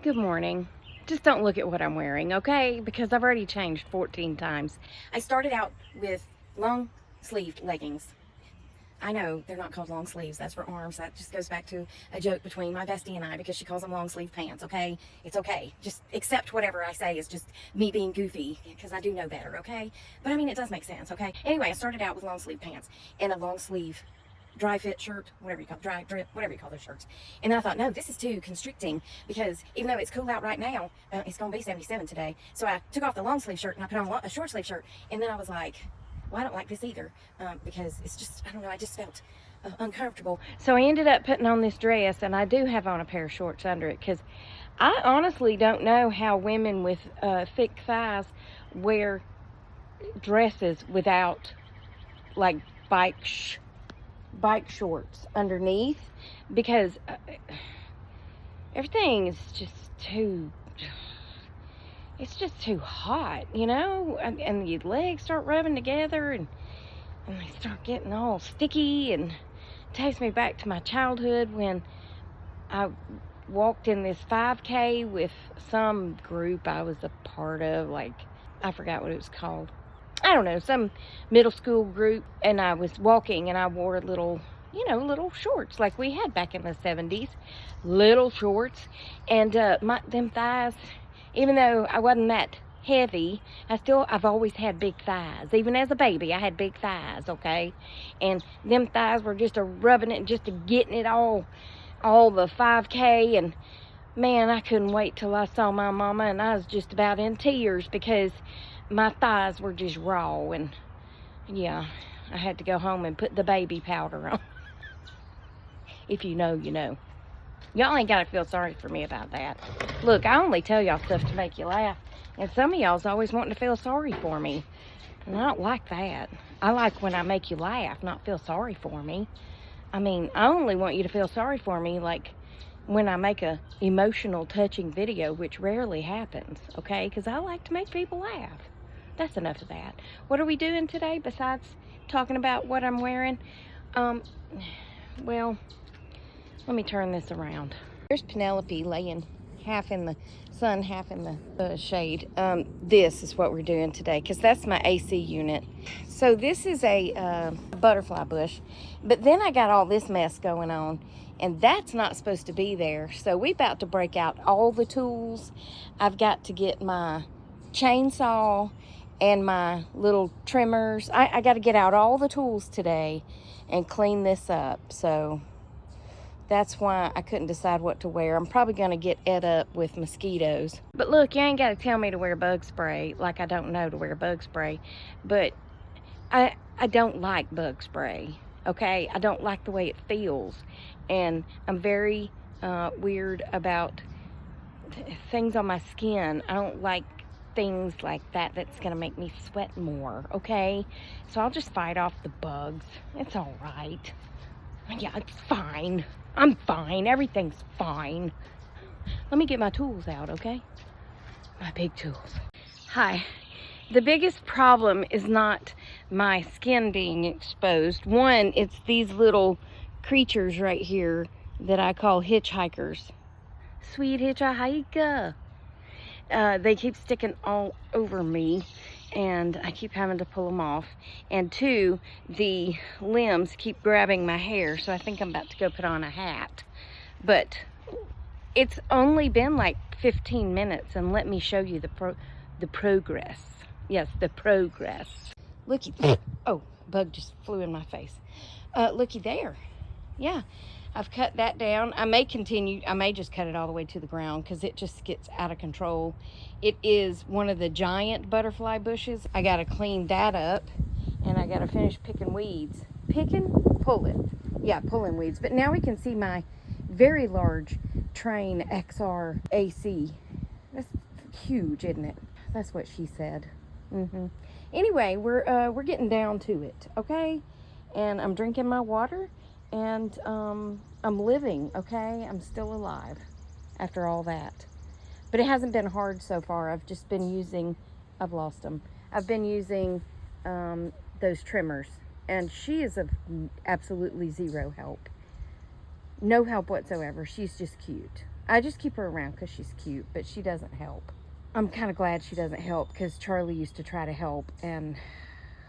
Good morning. Just don't look at what I'm wearing, okay? Because I've already changed 14 times. I started out with long sleeved leggings. I know they're not called long sleeves. That's for arms. That just goes back to a joke between my bestie and I because she calls them long sleeve pants, okay? It's okay. Just accept whatever I say is just me being goofy because I do know better, okay? But I mean, it does make sense, okay? Anyway, I started out with long sleeve pants and a long sleeve dry fit shirt, whatever you call dry drip, whatever you call those shirts. And then I thought, no, this is too constricting because even though it's cool out right now, it's going to be 77 today. So I took off the long sleeve shirt and I put on a short sleeve shirt. And then I was like, well, I don't like this either because it's just, I don't know, I just felt uncomfortable. So I ended up putting on this dress, and I do have on a pair of shorts under it because I honestly don't know how women with thick thighs wear dresses without like bike shorts underneath, because everything is just too, it's just too hot, you know, and your legs start rubbing together and they start getting all sticky, and it takes me back to my childhood when I walked in this 5K with some group I was a part of, like, I forgot what it was called. I don't know, some middle school group, and I was walking and I wore little, little shorts like we had back in the 70s, little shorts, and them thighs, even though I wasn't that heavy, I've always had big thighs. Even as a baby, I had big thighs, okay? And them thighs were just rubbing it, just getting it all the 5K, and man, I couldn't wait till I saw my mama, and I was just about in tears because my thighs were just raw, and yeah, I had to go home and put the baby powder on. If you know, you know. Y'all ain't gotta feel sorry for me about that. Look, I only tell y'all stuff to make you laugh, and some of y'all's always wanting to feel sorry for me, and I don't like that. I like when I make you laugh, not feel sorry for me. I mean, I only want you to feel sorry for me like when I make a emotional, touching video, which rarely happens, okay? Because I like to make people laugh. That's enough of that. What are we doing today besides talking about what I'm wearing? Well, let me turn this around. There's Penelope laying half in the sun, half in the shade. This is what we're doing today because that's my AC unit. So this is a butterfly bush, but then I got all this mess going on, and that's not supposed to be there. So we about to break out all the tools. I've got to get my chainsaw and my little trimmers. I got to get out all the tools today and clean this up. So that's why I couldn't decide what to wear. I'm probably going to get ed up with mosquitoes. But look, you ain't got to tell me to wear bug spray like I don't know to wear bug spray. But I don't like bug spray, okay? I don't like the way it feels. And I'm very weird about things on my skin. I don't like things like that that's going to make me sweat more, okay? So I'll just fight off the bugs. It's all right. Yeah, it's fine. I'm fine. Everything's fine. Let me get my tools out, okay? My big tools. Hi. The biggest problem is not my skin being exposed. One, it's these little creatures right here that I call hitchhikers. Sweet hitchhiker. They keep sticking all over me, and I keep having to pull them off. And two, the limbs keep grabbing my hair, so I think I'm about to go put on a hat. But it's only been like 15 minutes, and let me show you the progress. Yes, the progress. Looky. Oh, bug just flew in my face. Looky there. Yeah, I've cut that down. I may continue. I may just cut it all the way to the ground because it just gets out of control. It is one of the giant butterfly bushes. I got to clean that up, and I got to finish picking weeds. Pulling. Yeah, pulling weeds. But now we can see my very large Trane XR AC. That's huge, isn't it? That's what she said. Anyway, we're getting down to it, okay? And I'm drinking my water, and I'm living, okay? I'm still alive after all that. But it hasn't been hard so far. I've just been using, I've lost them. I've been using those trimmers, and she is of absolutely zero help. No help whatsoever. She's just cute. I just keep her around because she's cute, but she doesn't help. I'm kind of glad she doesn't help because Charlie used to try to help, and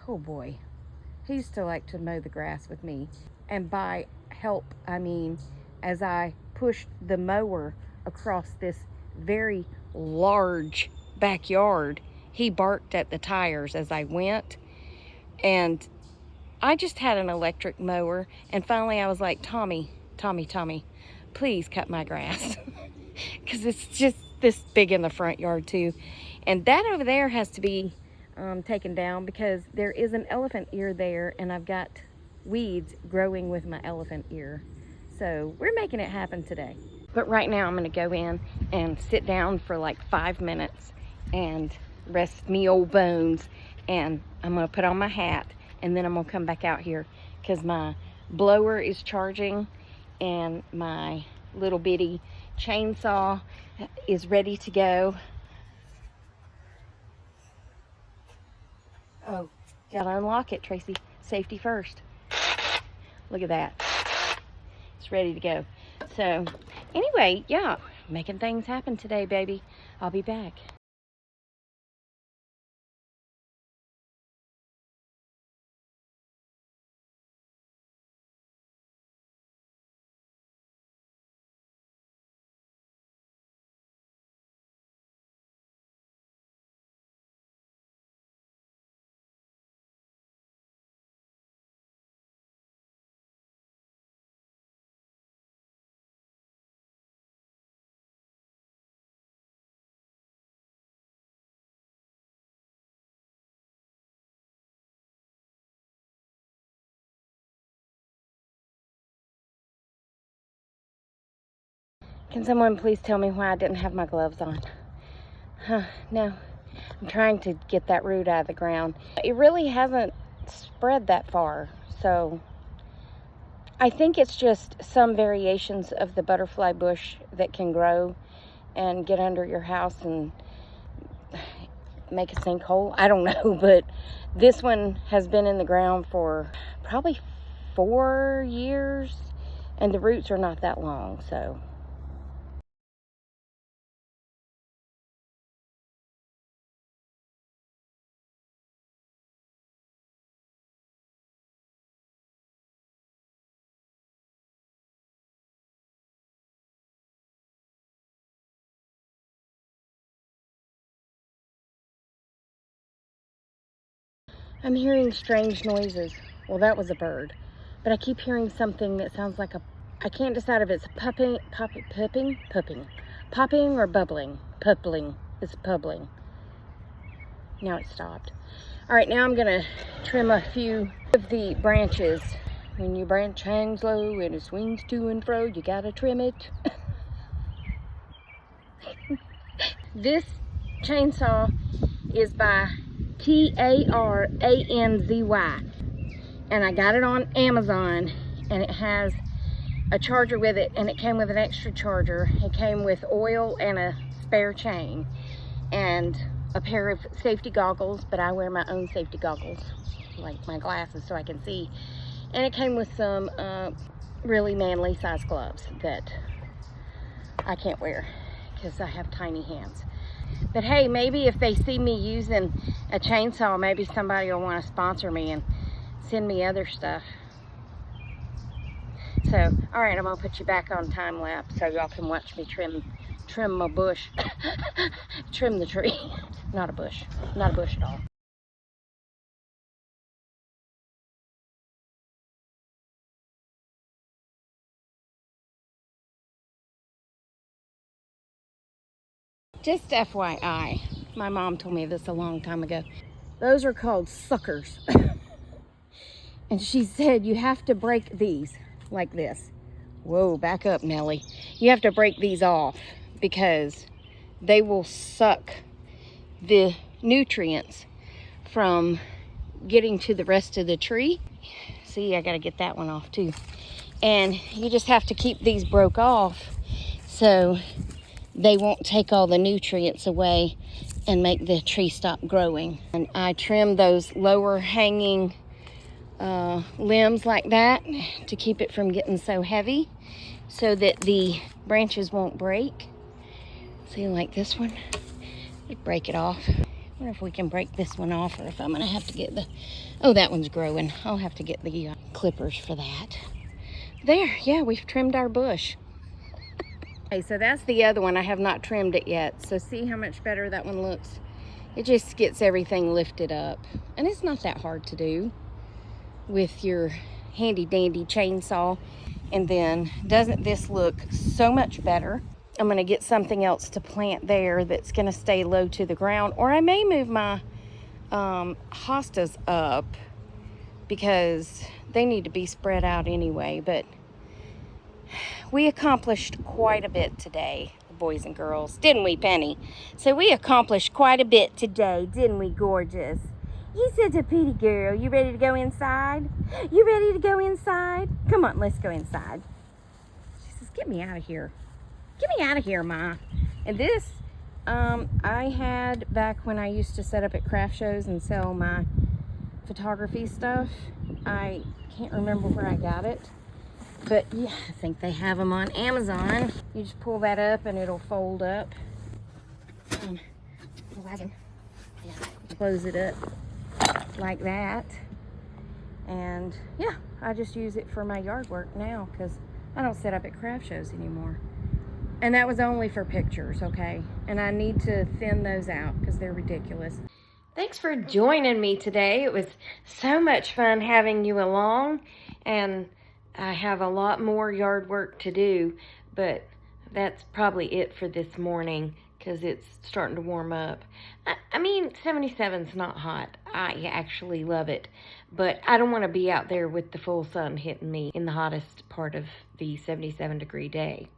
oh boy, he used to like to mow the grass with me. And by help, I mean as I pushed the mower across this very large backyard, he barked at the tires as I went. And I just had an electric mower, and finally I was like, Tommy, please cut my grass. Because it's just this big in the front yard too. And that over there has to be taken down because there is an elephant ear there, and I've got weeds growing with my elephant ear. So we're making it happen today. But right now I'm going to go in and sit down for like 5 minutes and rest me old bones. And I'm going to put on my hat, and then I'm going to come back out here because my blower is charging and my little bitty chainsaw is ready to go. Oh, gotta unlock it, Tracy. Safety first. Look at that. It's ready to go. So anyway, yeah, making things happen today, baby. I'll be back. Can someone please tell me why I didn't have my gloves on? No. I'm trying to get that root out of the ground. It really hasn't spread that far, so I think it's just some variations of the butterfly bush that can grow and get under your house and make a sinkhole. I don't know, but this one has been in the ground for probably 4 years, and the roots are not that long, so. I'm hearing strange noises. Well, that was a bird. But I keep hearing something that sounds like I can't decide if it's popping or bubbling. Pubbling. It's pubbling. Now it stopped. All right, now I'm gonna trim a few of the branches. When your branch hangs low and it swings to and fro, you gotta trim it. This chainsaw is by Taranzy, and I got it on Amazon, and it has a charger with it, and it came with an extra charger. It came with oil and a spare chain and a pair of safety goggles, but I wear my own safety goggles, like my glasses, so I can see. And it came with some really manly size gloves that I can't wear because I have tiny hands. But hey, maybe if they see me using a chainsaw, maybe somebody will want to sponsor me and send me other stuff. So, all right, I'm gonna put you back on time lapse so y'all can watch me trim my bush. Trim the tree. Not a bush at all. Just FYI, my mom told me this a long time ago. Those are called suckers. And she said you have to break these like this. Whoa, back up, Nellie. You have to break these off because they will suck the nutrients from getting to the rest of the tree. See, I gotta get that one off too. And you just have to keep these broke off so they won't take all the nutrients away and make the tree stop growing. And I trim those lower hanging limbs like that to keep it from getting so heavy. so that the branches won't break. See, like this one, just break it off. I wonder if we can break this one off, or if I'm gonna have to get the, oh, that one's growing. I'll have to get the clippers for that. There, yeah, we've trimmed our bush. Okay, so that's the other one. I have not trimmed it yet. So see how much better that one looks? It just gets everything lifted up. And it's not that hard to do with your handy dandy chainsaw. And then, doesn't this look so much better? I'm gonna get something else to plant there that's gonna stay low to the ground. Or I may move my hostas up because they need to be spread out anyway. But we accomplished quite a bit today, boys and girls, didn't we, Penny? So we accomplished quite a bit today, didn't we, gorgeous? You're such a pretty girl. You ready to go inside? You ready to go inside? Come on, let's go inside. She says, get me out of here. Get me out of here, Ma. And this, I had back when I used to set up at craft shows and sell my photography stuff. I can't remember where I got it. But yeah, I think they have them on Amazon. You just pull that up and it'll fold up. Close it up like that. And yeah, I just use it for my yard work now because I don't set up at craft shows anymore. And that was only for pictures, okay? And I need to thin those out because they're ridiculous. Thanks for joining me today. It was so much fun having you along, and I have a lot more yard work to do, but that's probably it for this morning because it's starting to warm up. I mean, 77's not hot. I actually love it, but I don't want to be out there with the full sun hitting me in the hottest part of the 77-degree day.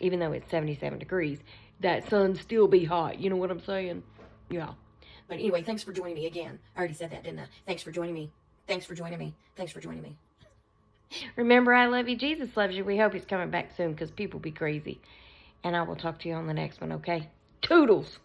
Even though it's 77 degrees, that sun still be hot. You know what I'm saying? Yeah. But anyway, thanks for joining me again. I already said that, didn't I? Thanks for joining me. Thanks for joining me. Thanks for joining me. Remember, I love you. Jesus loves you. We hope he's coming back soon because people be crazy. And I will talk to you on the next one, okay? Toodles!